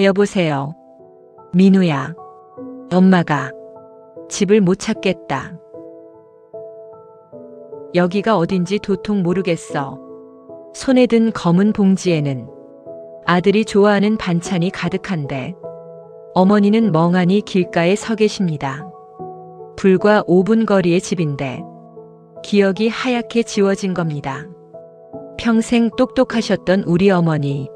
여보세요. 민우야. 엄마가 집을 못 찾겠다. 여기가 어딘지 도통 모르겠어. 손에 든 검은 봉지에는 아들이 좋아하는 반찬이 가득한데 어머니는 멍하니 길가에 서 계십니다. 불과 5분 거리의 집인데 기억이 하얗게 지워진 겁니다. 평생 똑똑하셨던 우리 어머니,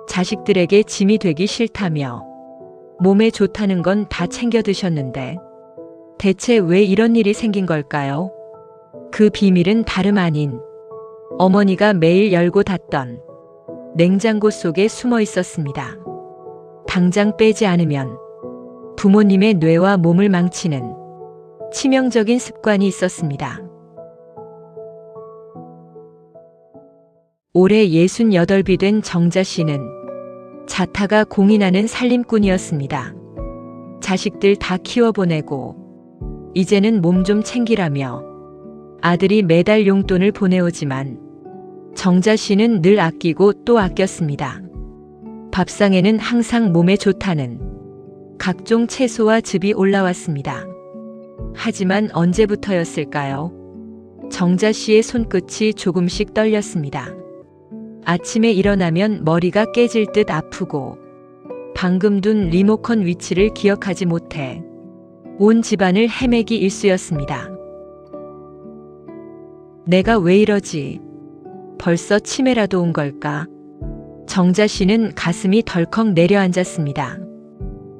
자식들에게 짐이 되기 싫다며 몸에 좋다는 건 다 챙겨 드셨는데 대체 왜 이런 일이 생긴 걸까요? 그 비밀은 다름 아닌 어머니가 매일 열고 닫던 냉장고 속에 숨어 있었습니다. 당장 빼지 않으면 부모님의 뇌와 몸을 망치는 치명적인 습관이 있었습니다. 올해 68이 된 정자 씨는 자타가 공인하는 살림꾼이었습니다. 자식들 다 키워보내고 이제는 몸 좀 챙기라며 아들이 매달 용돈을 보내오지만 정자 씨는 늘 아끼고 또 아꼈습니다. 밥상에는 항상 몸에 좋다는 각종 채소와 즙이 올라왔습니다. 하지만 언제부터였을까요? 정자 씨의 손끝이 조금씩 떨렸습니다. 아침에 일어나면 머리가 깨질 듯 아프고 방금 둔 리모컨 위치를 기억하지 못해 온 집안을 헤매기 일쑤였습니다. 내가 왜 이러지? 벌써 치매라도 온 걸까? 정자 씨는 가슴이 덜컥 내려앉았습니다.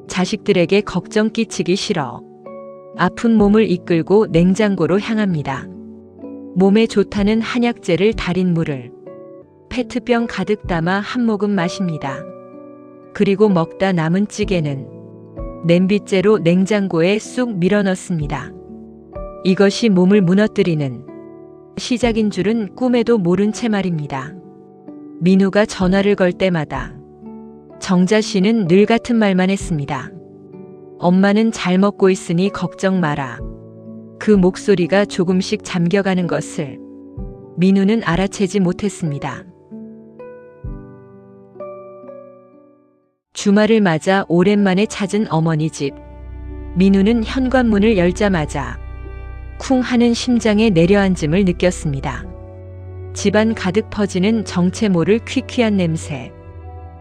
자식들에게 걱정 끼치기 싫어 아픈 몸을 이끌고 냉장고로 향합니다. 몸에 좋다는 한약재를 달인 물을 페트병 가득 담아 한 모금 마십니다. 그리고 먹다 남은 찌개는 냄비째로 냉장고에 쑥 밀어넣습니다. 이것이 몸을 무너뜨리는 시작인 줄은 꿈에도 모른 채 말입니다. 민우가 전화를 걸 때마다 정자 씨는 늘 같은 말만 했습니다. 엄마는 잘 먹고 있으니 걱정 마라. 그 목소리가 조금씩 잠겨가는 것을 민우는 알아채지 못했습니다. 주말을 맞아 오랜만에 찾은 어머니 집. 민우는 현관문을 열자마자 쿵 하는 심장의 내려앉음을 느꼈습니다. 집안 가득 퍼지는 정체 모를 퀴퀴한 냄새.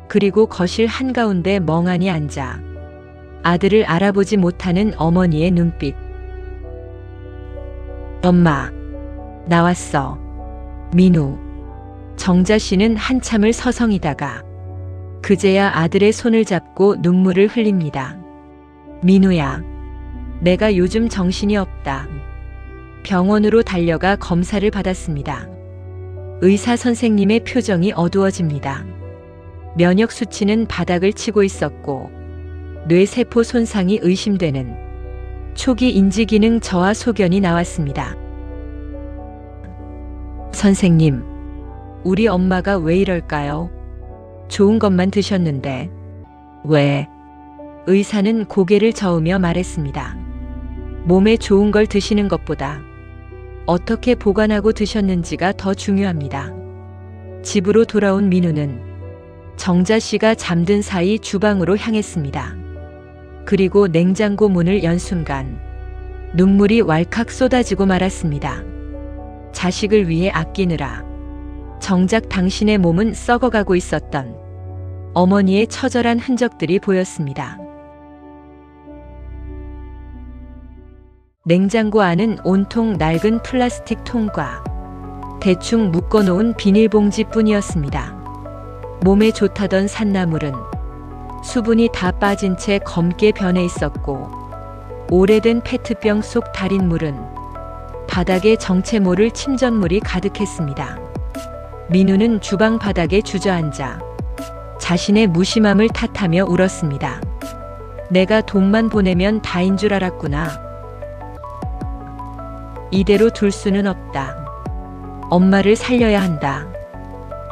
그리고 거실 한가운데 멍하니 앉아 아들을 알아보지 못하는 어머니의 눈빛. 엄마, 나왔어. 민우. 정자 씨는 한참을 서성이다가 그제야 아들의 손을 잡고 눈물을 흘립니다. 민우야, 내가 요즘 정신이 없다. 병원으로 달려가 검사를 받았습니다. 의사 선생님의 표정이 어두워집니다. 면역 수치는 바닥을 치고 있었고 뇌세포 손상이 의심되는 초기 인지기능 저하 소견이 나왔습니다. 선생님, 우리 엄마가 왜 이럴까요? 좋은 것만 드셨는데 왜? 의사는 고개를 저으며 말했습니다. 몸에 좋은 걸 드시는 것보다 어떻게 보관하고 드셨는지가 더 중요합니다. 집으로 돌아온 민우는 정자 씨가 잠든 사이 주방으로 향했습니다. 그리고 냉장고 문을 연 순간 눈물이 왈칵 쏟아지고 말았습니다. 자식을 위해 아끼느라 정작 당신의 몸은 썩어가고 있었던 어머니의 처절한 흔적들이 보였습니다. 냉장고 안은 온통 낡은 플라스틱 통과 대충 묶어놓은 비닐봉지뿐이었습니다. 몸에 좋다던 산나물은 수분이 다 빠진 채 검게 변해 있었고 오래된 페트병 속 달인 물은 바닥에 정체 모를 침전물이 가득했습니다. 민우는 주방 바닥에 주저앉아 자신의 무심함을 탓하며 울었습니다. 내가 돈만 보내면 다인 줄 알았구나. 이대로 둘 수는 없다. 엄마를 살려야 한다.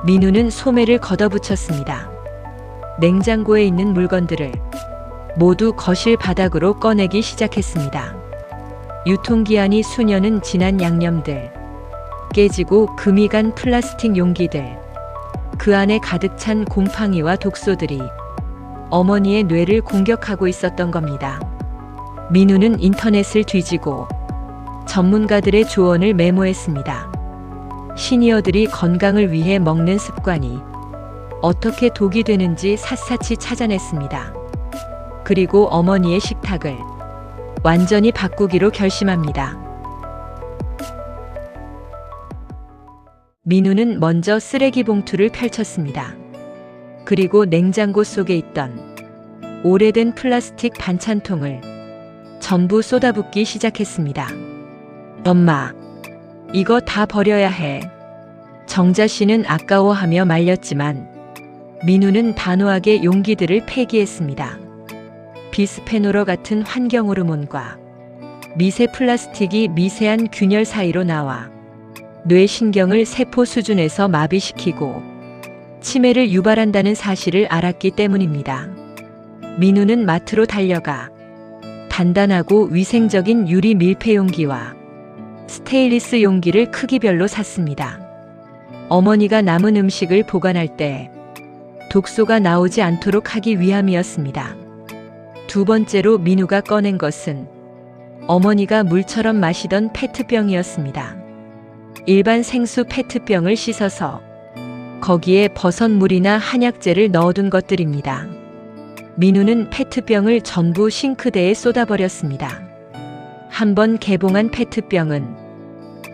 민우는 소매를 걷어붙였습니다. 냉장고에 있는 물건들을 모두 거실 바닥으로 꺼내기 시작했습니다. 유통기한이 수년은 지난 양념들, 깨지고 금이 간 플라스틱 용기들, 그 안에 가득 찬 곰팡이와 독소들이 어머니의 뇌를 공격하고 있었던 겁니다. 민우는 인터넷을 뒤지고 전문가들의 조언을 메모했습니다. 시니어들이 건강을 위해 먹는 습관이 어떻게 독이 되는지 샅샅이 찾아냈습니다. 그리고 어머니의 식탁을 완전히 바꾸기로 결심합니다. 민우는 먼저 쓰레기 봉투를 펼쳤습니다. 그리고 냉장고 속에 있던 오래된 플라스틱 반찬통을 전부 쏟아붓기 시작했습니다. 엄마, 이거 다 버려야 해. 정자 씨는 아까워하며 말렸지만 민우는 단호하게 용기들을 폐기했습니다. 비스페놀 같은 환경 호르몬과 미세 플라스틱이 미세한 균열 사이로 나와 뇌신경을 세포 수준에서 마비시키고 치매를 유발한다는 사실을 알았기 때문입니다. 민우는 마트로 달려가 단단하고 위생적인 유리 밀폐 용기와 스테인리스 용기를 크기별로 샀습니다. 어머니가 남은 음식을 보관할 때 독소가 나오지 않도록 하기 위함이었습니다. 두 번째로 민우가 꺼낸 것은 어머니가 물처럼 마시던 페트병이었습니다. 일반 생수 페트병을 씻어서 거기에 버섯물이나 한약재를 넣어둔 것들입니다. 민우는 페트병을 전부 싱크대에 쏟아버렸습니다. 한번 개봉한 페트병은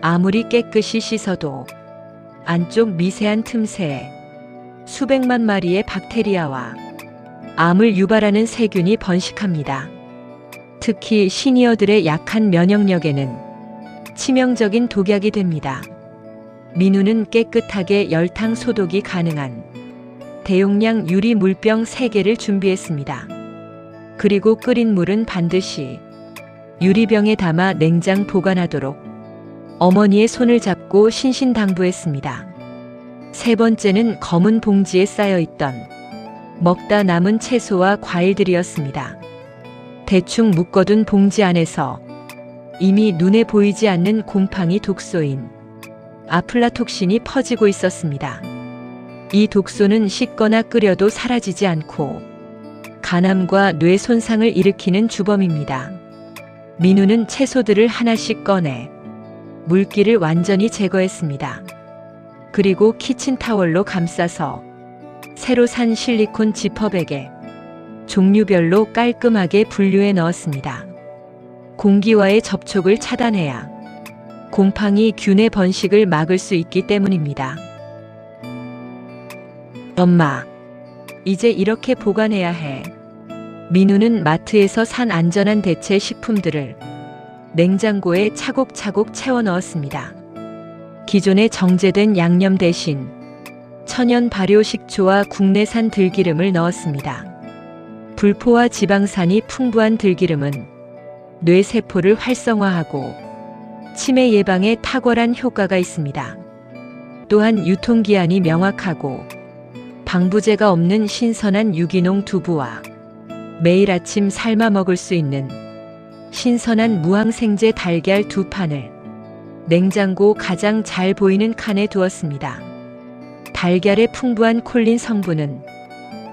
아무리 깨끗이 씻어도 안쪽 미세한 틈새에 수백만 마리의 박테리아와 암을 유발하는 세균이 번식합니다. 특히 시니어들의 약한 면역력에는 치명적인 독약이 됩니다. 민우는 깨끗하게 열탕 소독이 가능한 대용량 유리 물병 3개를 준비했습니다. 그리고 끓인 물은 반드시 유리병에 담아 냉장 보관하도록 어머니의 손을 잡고 신신당부했습니다. 세 번째는 검은 봉지에 쌓여있던 먹다 남은 채소와 과일들이었습니다. 대충 묶어둔 봉지 안에서 이미 눈에 보이지 않는 곰팡이 독소인 아플라톡신이 퍼지고 있었습니다. 이 독소는 씻거나 끓여도 사라지지 않고 간암과 뇌 손상을 일으키는 주범입니다. 민우는 채소들을 하나씩 꺼내 물기를 완전히 제거했습니다. 그리고 키친타월로 감싸서 새로 산 실리콘 지퍼백에 종류별로 깔끔하게 분류해 넣었습니다. 공기와의 접촉을 차단해야 곰팡이 균의 번식을 막을 수 있기 때문입니다. 엄마, 이제 이렇게 보관해야 해. 민우는 마트에서 산 안전한 대체 식품들을 냉장고에 차곡차곡 채워 넣었습니다. 기존에 정제된 양념 대신 천연 발효 식초와 국내산 들기름을 넣었습니다. 불포화 지방산이 풍부한 들기름은 뇌세포를 활성화하고 치매 예방에 탁월한 효과가 있습니다. 또한 유통기한이 명확하고 방부제가 없는 신선한 유기농 두부와 매일 아침 삶아 먹을 수 있는 신선한 무항생제 달걀 2판을 냉장고 가장 잘 보이는 칸에 두었습니다. 달걀의 풍부한 콜린 성분은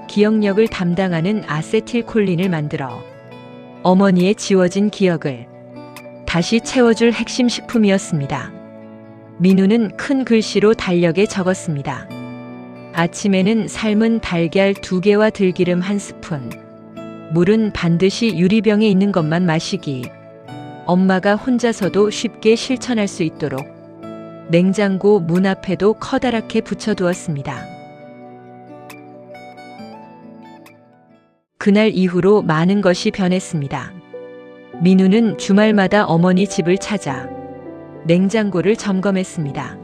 기억력을 담당하는 아세틸콜린을 만들어 어머니의 지워진 기억을 다시 채워줄 핵심 식품이었습니다. 민우는 큰 글씨로 달력에 적었습니다. 아침에는 삶은 달걀 2개와 들기름 1스푼, 물은 반드시 유리병에 있는 것만 마시기. 엄마가 혼자서도 쉽게 실천할 수 있도록 냉장고 문 앞에도 커다랗게 붙여두었습니다. 그날 이후로 많은 것이 변했습니다. 민우는 주말마다 어머니 집을 찾아 냉장고를 점검했습니다.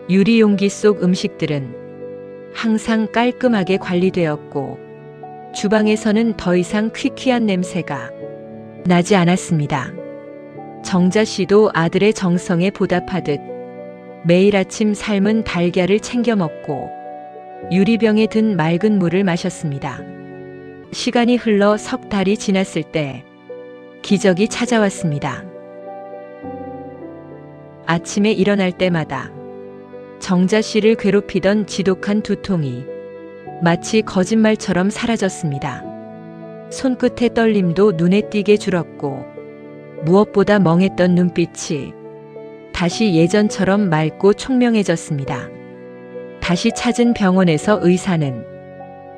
유리 용기 속 음식들은 항상 깔끔하게 관리되었고 주방에서는 더 이상 퀴퀴한 냄새가 나지 않았습니다. 정자 씨도 아들의 정성에 보답하듯 매일 아침 삶은 달걀을 챙겨 먹고 유리병에 든 맑은 물을 마셨습니다. 시간이 흘러 석 달이 지났을 때 기적이 찾아왔습니다. 아침에 일어날 때마다 정자 씨를 괴롭히던 지독한 두통이 마치 거짓말처럼 사라졌습니다. 손끝의 떨림도 눈에 띄게 줄었고 무엇보다 멍했던 눈빛이 다시 예전처럼 맑고 총명해졌습니다. 다시 찾은 병원에서 의사는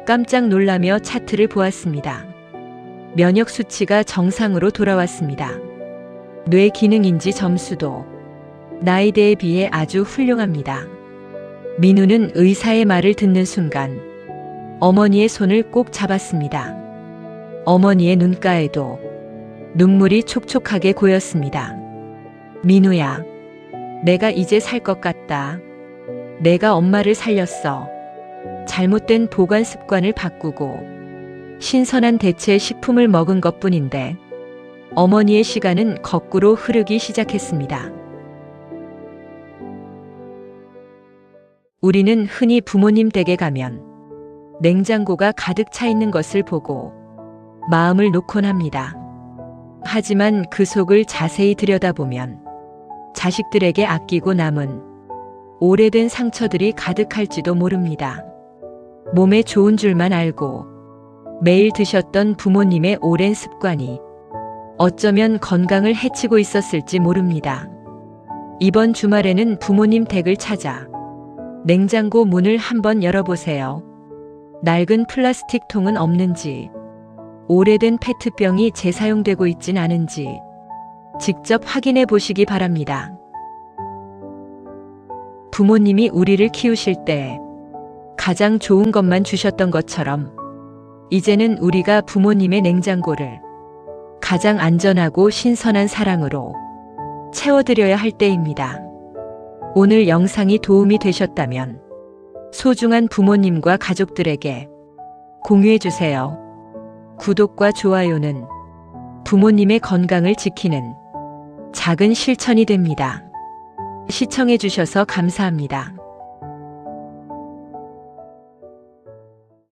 깜짝 놀라며 차트를 보았습니다. 면역 수치가 정상으로 돌아왔습니다. 뇌 기능인지 점수도 나이대에 비해 아주 훌륭합니다. 민우는 의사의 말을 듣는 순간 어머니의 손을 꼭 잡았습니다. 어머니의 눈가에도 눈물이 촉촉하게 고였습니다. 민우야, 내가 이제 살 것 같다. 내가 엄마를 살렸어. 잘못된 보관 습관을 바꾸고 신선한 대체 식품을 먹은 것뿐인데 어머니의 시간은 거꾸로 흐르기 시작했습니다. 우리는 흔히 부모님 댁에 가면 냉장고가 가득 차 있는 것을 보고 마음을 놓곤 합니다. 하지만 그 속을 자세히 들여다보면 자식들에게 아끼고 남은 오래된 상처들이 가득할지도 모릅니다. 몸에 좋은 줄만 알고 매일 드셨던 부모님의 오랜 습관이 어쩌면 건강을 해치고 있었을지 모릅니다. 이번 주말에는 부모님 댁을 찾아 냉장고 문을 한번 열어보세요. 낡은 플라스틱 통은 없는지, 오래된 페트병이 재사용되고 있진 않은지 직접 확인해 보시기 바랍니다. 부모님이 우리를 키우실 때 가장 좋은 것만 주셨던 것처럼 이제는 우리가 부모님의 냉장고를 가장 안전하고 신선한 사랑으로 채워드려야 할 때입니다. 오늘 영상이 도움이 되셨다면 소중한 부모님과 가족들에게 공유해주세요. 구독과 좋아요는 부모님의 건강을 지키는 작은 실천이 됩니다. 시청해주셔서 감사합니다.